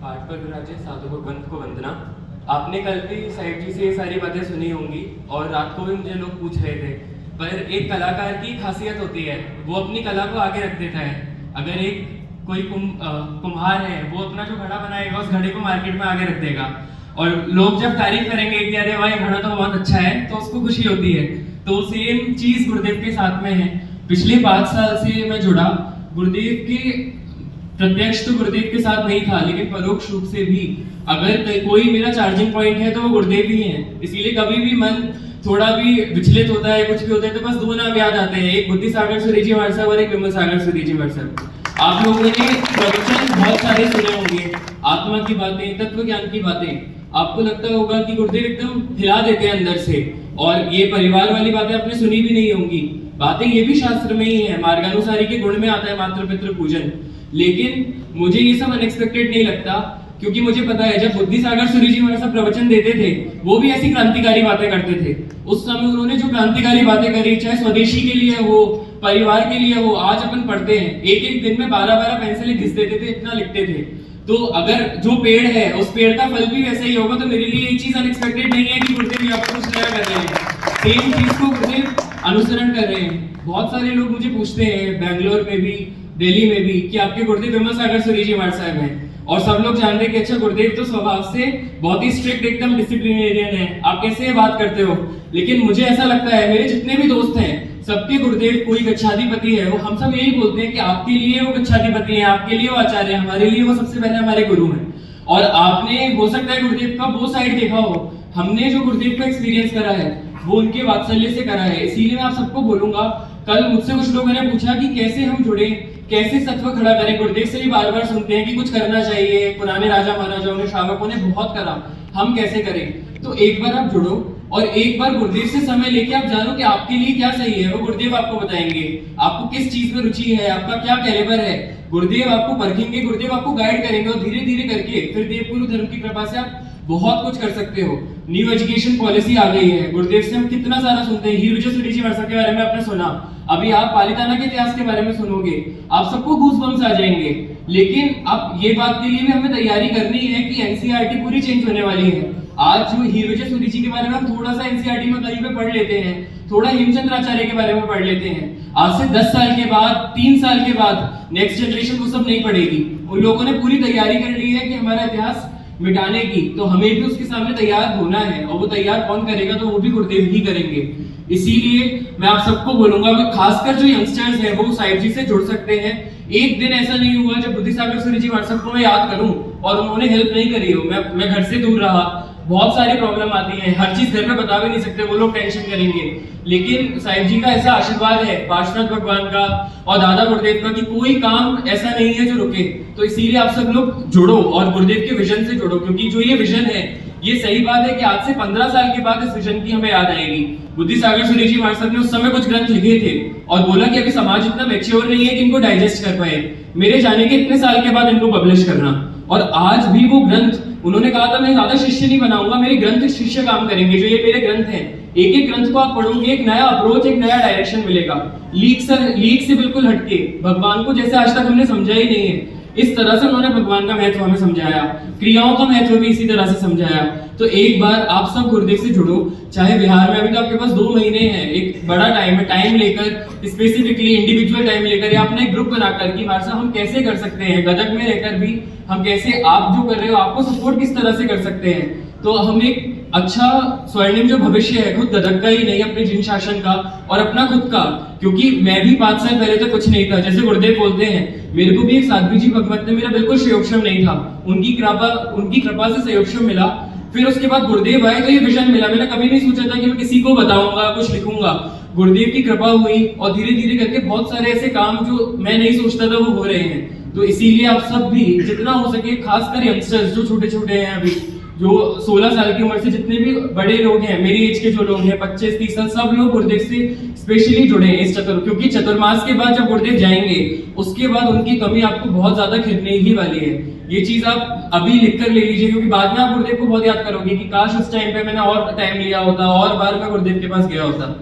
पाठ पर विराजे साधु भगवंत को वंदना। आपने कल भी साहिब जी से ये सारी बातें सुनी होंगी और रात को भी मुझे लोग पूछ रहे थे, पर एक कलाकार की खासियत होती है, वो अपनी कला को आगे रख देता है। अगर एक कोई कुम्हार है, वो अपना जो घड़ा बनाएगा उस घड़े को मार्केट में आगे रख देगा और लोग जब तारीफ करेंगे कि अरे भाई घड़ा तो बहुत अच्छा है, तो उसको खुशी होती है। तो सेम चीज गुरुदेव के साथ में है। पिछले 5 साल से मैं जुड़ा, गुरुदेव के प्रत्यक्ष तो गुरुदेव के साथ नहीं था, लेकिन परोक्ष रूप से भी अगर कोई मेरा चार्जिंग पॉइंट है तो वो गुरुदेव ही है। इसीलिए कभी भी मन थोड़ा भी विचलित होता है, कुछ भी होता है, तो बस 2 नाम याद आते हैं, एक बुद्धि सागर सूरी जी हमारे साहब और एक विमल सागर सूरी जी हमारे साहब। आप लोगों ने प्रवचन बहुत सारे सुने होंगे, आत्मा की बातें, तत्व ज्ञान की बातें। आपको लगता होगा कि गुरुदेव एकदम हिला देते हैं अंदर से, और ये परिवार वाली बातें आपने सुनी भी नहीं होंगी। बातें ये भी शास्त्र में ही है, मार्गानुसारी के गुण में आता है मातृ पितृ पूजन। लेकिन मुझे ये सब अनएक्सपेक्टेड नहीं लगता, क्योंकि मुझे पता है जब बुद्धि सागर सूरी जी हमारे साथ प्रवचन देते थे, वो भी ऐसी क्रांतिकारी बातें करते थे। उस समय उन्होंने जो क्रांतिकारी बातें करी, चाहे स्वदेशी के लिए हो, परिवार के लिए हो, आज अपन पढ़ते हैं, एक एक दिन में 12-12 पेंसिलें घिस देते थे, इतना लिखते थे। तो अगर जो पेड़ है उस पेड़ का फल भी वैसा ही होगा, तो मेरे लिए ये चीज अनएक्सपेक्टेड नहीं है कि गुरुदेव आपको कुछ नया कर रहे हैं। सेम चीज को गुरुदेव अनुसरण कर रहे हैं। बहुत सारे लोग मुझे पूछते हैं, बैंगलोर में भी, दिल्ली में भी, कि आपके गुरुदेव विमल सागर सूरी जी हमारे साहब हैं, और सब लोग जानते हैं कि अच्छा गुरुदेव तो स्वभाव से बहुत ही स्ट्रिक्ट, एकदम डिसिप्लिनेरियन है, आप कैसे ये बात करते हो। लेकिन मुझे ऐसा लगता है, मेरे जितने भी दोस्त हैं सबके गुरुदेव कोई गच्छाधिपति है, वो हम सब यही बोलते हैं कि आपके लिए वो गच्छाधिपति है, आपके लिए वो आचार्य है, हमारे लिए वो सबसे पहले हमारे गुरु हैं। और आपने हो सकता है गुरुदेव का वो साइड देखा हो, हमने जो गुरुदेव का एक्सपीरियंस करा है वो उनके वात्सल्य से करा है। इसीलिए मैं आप सबको बोलूंगा, कल मुझसे कुछ लोगों ने पूछा कि कैसे हम जुड़े, कैसे सत्व खड़ा करें। गुरुदेव से भी बार बार सुनते हैं कि कुछ करना चाहिए, पुराने राजा महाराजाओं ने, श्रावकों ने बहुत करा, हम कैसे करें। तो एक बार आप जुड़ो और एक बार गुरुदेव से समय लेके आप जानो कि आपके लिए क्या सही है, वो गुरुदेव आपको बताएंगे। आपको किस चीज में रुचि है, आपका क्या कैलिबर है, गुरुदेव आपको परखेंगे, गुरुदेव आपको गाइड करेंगे, और धीरे धीरे करके फिर देवगुरु धर्म की कृपा से आप बहुत कुछ कर सकते हो। न्यू एजुकेशन पॉलिसी आ गई है, गुरुदेव से हम कितना सारा सुनते हैं। हीरोजे सूरी जी वर्षा के बारे में आपने सुना, अभी आप पालिताना के इतिहास के बारे में सुनोगे, आप सबको गूज़बम्स आ जाएंगे। लेकिन अब ये बात के लिए भी हमें तैयारी करनी है कि एनसीईआरटी पूरी चेंज होने वाली है। आज जो हीरोजे सूरी जी के बारे में हम थोड़ा सा एनसीईआरटी में कहीं पे पढ़ लेते हैं, थोड़ा हेमचंद्र आचार्य के बारे में पढ़ लेते हैं, आज से 10 साल के बाद, 3 साल के बाद नेक्स्ट जनरेशन वो सब नहीं पढ़ेगी। उन लोगों ने पूरी तैयारी कर ली है कि हमारा इतिहास मिटाने की, तो हमें भी उसके सामने तैयार होना है, और वो तैयार कौन करेगा, तो वो भी गुरुदेव ही करेंगे। इसीलिए मैं आप सबको बोलूंगा, खासकर जो यंगस्टर्स हैं वो साहिब जी से जुड़ सकते हैं। एक दिन ऐसा नहीं हुआ जब बुद्धि सागर सूरी जी व्हाट्सएप को मैं याद करूं और उन्होंने हेल्प नहीं करी हो। मैं घर से दूर रहा, बहुत सारी प्रॉब्लम आती है, हर चीज घर में बता भी नहीं सकते, वो लोग टेंशन करेंगे। लेकिन साहिब जी का ऐसा आशीर्वाद है, पार्षद भगवान का और दादा गुरुदेव का, कि कोई काम ऐसा नहीं है जो रुके। तो इसीलिए आप सब लोग जुड़ो और गुरुदेव के विजन से जुड़ो, क्योंकि जो ये विजन है, ये सही बात है कि आज से 15 साल के बाद इस विजन की हमें याद आएगी। बुद्धि सागर सूरी जी महाराज ने उस समय कुछ ग्रंथ लिखे थे और बोला कि अभी समाज इतना मैच्योर नहीं है कि इनको डाइजेस्ट कर पाए, मेरे जाने के इतने साल के बाद इनको पब्लिश करना। और आज भी वो ग्रंथ, उन्होंने कहा था मैं ज्यादा शिष्य नहीं बनाऊंगा, मेरे ग्रंथ शिष्य काम करेंगे। जो ये मेरे ग्रंथ हैं, एक एक ग्रंथ को आप पढ़ोगे, एक नया अप्रोच, एक नया डायरेक्शन मिलेगा। लीक से बिल्कुल हटके, भगवान को जैसे आज तक हमने समझा ही नहीं है, इस तरह से उन्होंने भगवान का महत्व हमें समझाया, क्रियाओं का महत्व भी इसी तरह से समझाया। तो एक बार आप सब गुरुदेव से जुड़ो, चाहे बिहार में अभी तो आपके पास 2 महीने हैं, एक बड़ा टाइम है, टाइम लेकर स्पेसिफिकली इंडिविजुअल टाइम लेकर, या अपना एक ग्रुप बनाकर कि हमारे साथ हम कैसे कर सकते हैं, गदग में रहकर भी हम कैसे, आप जो कर रहे हो आपको सपोर्ट किस तरह से कर सकते हैं। तो हम एक अच्छा स्वर्णिम जो भविष्य है, खुद गदग का ही नहीं, अपने जिन शासन का और अपना खुद का, क्योंकि मैं भी 5 साल पहले तो कुछ नहीं था। जैसे गुरुदेव बोलते हैं, मेरे को भी एक साध्वी जी भगवत ने, मेरा बिल्कुल सहयोगक्षम नहीं था, उनकी कृपा से सहयोगक्षम मिला। फिर उसके बाद गुरुदेव आए तो ये विजन मिला। मैंने कभी नहीं सोचा था कि मैं किसी को बताऊंगा, कुछ लिखूंगा। गुरुदेव की कृपा हुई और धीरे धीरे करके बहुत सारे ऐसे काम जो मैं नहीं सोचता था वो हो रहे हैं। तो इसीलिए आप सब भी जितना हो सके, खासकर यंगस्टर्स जो छोटे छोटे हैं, अभी जो 16 साल की उम्र से, जितने भी बड़े लोग हैं, मेरी एज के जो लोग हैं 25-30 साल, सब लोग गुरुदेव से स्पेशली जुड़े हैं इस क्योंकि चतुर्मास के बाद जब गुरुदेव जाएंगे, उसके बाद उनकी कमी आपको बहुत ज्यादा खिलने ही वाली है। ये चीज आप अभी लिख कर ले लीजिए, क्योंकि बाद में आप गुरुदेव को बहुत याद करोगे कि काश उस टाइम पे मैंने और टाइम लिया होता, और बार मैं गुरुदेव के पास गया होता।